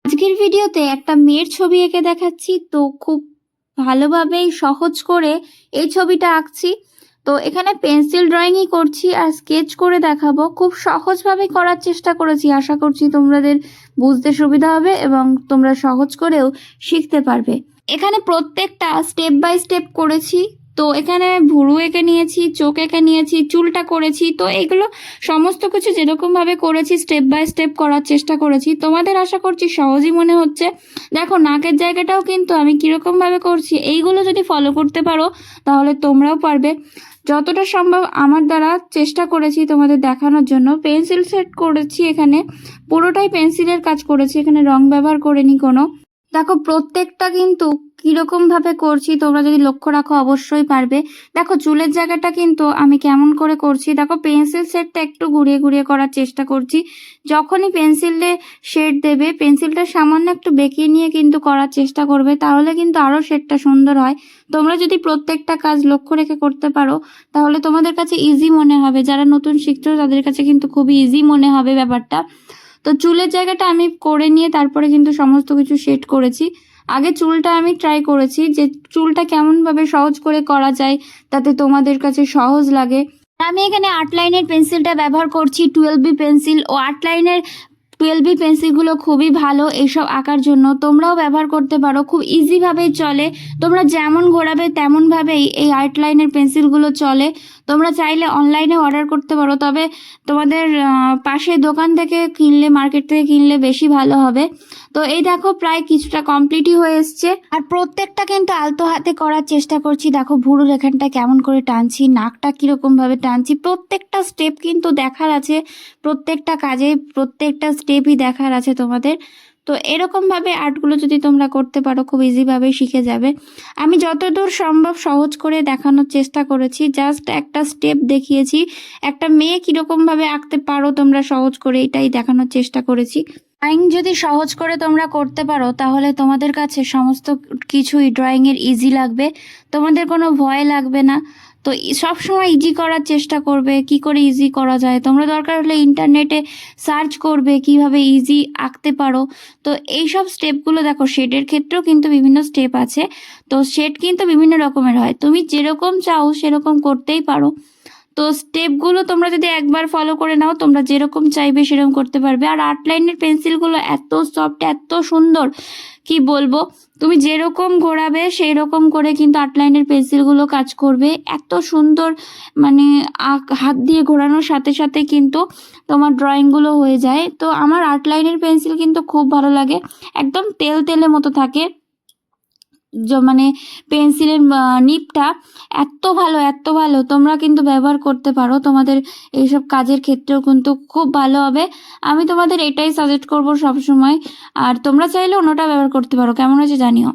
আজকের ভিডিওতে একটা মেয়ের ছবি এঁকে দেখাচ্ছি। তো খুব ভালোভাবেই সহজ করে এই ছবিটা আঁকছি। তো এখানে পেন্সিল ড্রয়িংই করছি আর স্কেচ করে দেখাবো। খুব সহজভাবে করার চেষ্টা করেছি, আশা করছি তোমাদের বুঝতে সুবিধা হবে এবং তোমরা সহজ করেও শিখতে পারবে। এখানে প্রত্যেকটা স্টেপ বাই স্টেপ করেছি। তো এখানে ভুরু এঁকে নিয়েছি, চোখ এঁকে নিয়েছি, চুলটা করেছি। তো এগুলো সমস্ত কিছু যেরকমভাবে করেছি স্টেপ বাই স্টেপ করার চেষ্টা করেছি। তোমাদের আশা করছি সহজই মনে হচ্ছে। দেখো নাকের জায়গাটাও কিন্তু আমি কীরকমভাবে করছি, এইগুলো যদি ফলো করতে পারো তাহলে তোমরাও পারবে। যতটা সম্ভব আমার দ্বারা চেষ্টা করেছি তোমাদের দেখানোর জন্য। পেন্সিল সেট করেছি, এখানে পুরোটাই পেন্সিলের কাজ করেছি, এখানে রং ব্যবহার করিনি কোনো। দেখো প্রত্যেকটা কিন্তু কিরকম ভাবে করছি, তোমরা যদি লক্ষ্য রাখো অবশ্যই পারবে। দেখো চুলের জায়গাটা কিন্তু আমি কেমন করে করছি, দেখো পেন্সিল শেডটা একটু ঘুরিয়ে ঘুরিয়ে করার চেষ্টা করছি। যখনই পেন্সিলে শেড দেবে পেন্সিলটা সামান্য একটু বেঁকিয়ে নিয়ে কিন্তু করার চেষ্টা করবে, তাহলে কিন্তু আরও শেডটা সুন্দর হয়। তোমরা যদি প্রত্যেকটা কাজ লক্ষ্য রেখে করতে পারো তাহলে তোমাদের কাছে ইজি মনে হবে। যারা নতুন শিখছো তাদের কাছে কিন্তু খুবই ইজি মনে হবে ব্যাপারটা। তো চুলের জায়গাটা আমি করে নিয়ে তারপরে কিন্তু সমস্ত কিছু সেট করেছি। আগে চুলটা আমি ট্রাই করেছি যে চুলটা কেমনভাবে সহজ করে করা যায় তাতে তোমাদের কাছে সহজ লাগে। আমি এখানে 8 লাইনের পেন্সিলটা ব্যবহার করছি, 12B পেন্সিল। ও 8 লাইনের 12B পেন্সিলগুলো খুবই ভালো এইসব আঁকার জন্য, তোমরাও ব্যবহার করতে পারো। খুব ইজিভাবেই চলে, তোমরা যেমন ঘোরাবে তেমনভাবেই এই 8 লাইনের পেন্সিলগুলো চলে। তোমরা চাইলে অনলাইনে অর্ডার করতে পারো, তবে তোমাদের পাশে দোকান থেকে কিনলে, মার্কেট থেকে কিনলে বেশি ভালো হবে। তো এই দেখো প্রায় কিছুটা কমপ্লিটই হয়ে এসছে। আর প্রত্যেকটা কিন্তু আলতো হাতে করার চেষ্টা করছি। দেখো ভুরুর এখানটা কেমন করে টানছি, নাকটা কীরকমভাবে টানছি, প্রত্যেকটা স্টেপ কিন্তু দেখার আছে। প্রত্যেকটা কাজে প্রত্যেকটা স্টেপই দেখার আছে তোমাদের। তো এরকমভাবে আর্টগুলো যদি তোমরা করতে পারো খুব ইজিভাবে শিখে যাবে। আমি যতদূর সম্ভব সহজ করে দেখানোর চেষ্টা করেছি, জাস্ট একটা স্টেপ দেখিয়েছি। একটা মেয়ে কীরকমভাবে আঁকতে পারো তোমরা সহজ করে, এটাই দেখানোর চেষ্টা করেছি। ড্রয়িং যদি সহজ করে তোমরা করতে পারো তাহলে তোমাদের কাছে সমস্ত কিছুই ড্রয়িংয়ের ইজি লাগবে, তোমাদের কোনো ভয় লাগবে না। তো সবসময় ইজি করার চেষ্টা করবে, কি করে ইজি করা যায়। তোমরা দরকার হলে ইন্টারনেটে সার্চ করবে কিভাবে ইজি আঁকতে পারো। তো এইসব স্টেপগুলো দেখো, শেডের ক্ষেত্রেও কিন্তু বিভিন্ন স্টেপ আছে। তো শেড কিন্তু বিভিন্ন রকমের হয়, তুমি যেরকম চাও সেরকম করতেই পারো। তো স্টেপগুলো তোমরা যদি একবার ফলো করে নাও তোমরা যেরকম চাইবে সেরকম করতে পারবে। আর 8 লাইনের পেন্সিলগুলো এত সফট, এত সুন্দর, কি বলবো। তুমি যেরকম ঘোরাবে সেই রকম করে কিন্তু 8 লাইনের পেন্সিলগুলো কাজ করবে, এত সুন্দর। মানে হাত দিয়ে ঘোরানোর সাথে সাথে কিন্তু তোমার ড্রয়িংগুলো হয়ে যায়। তো আমার 8 লাইনের পেন্সিল কিন্তু খুব ভালো লাগে, একদম তেল তেলের মতো থাকে। মানে পেন্সিলের নিবটা এত ভালো, এত ভালো, তোমরা কিন্তু ব্যবহার করতে পারো তোমাদের এইসব কাজের ক্ষেত্রেও কিন্তু খুব ভালো হবে। আমি তোমাদের এটাই সাজেস্ট করবো সবসময়। আর তোমরা চাইলে অন্যটা ব্যবহার করতে পারো। কেমন হয়েছে জানিও।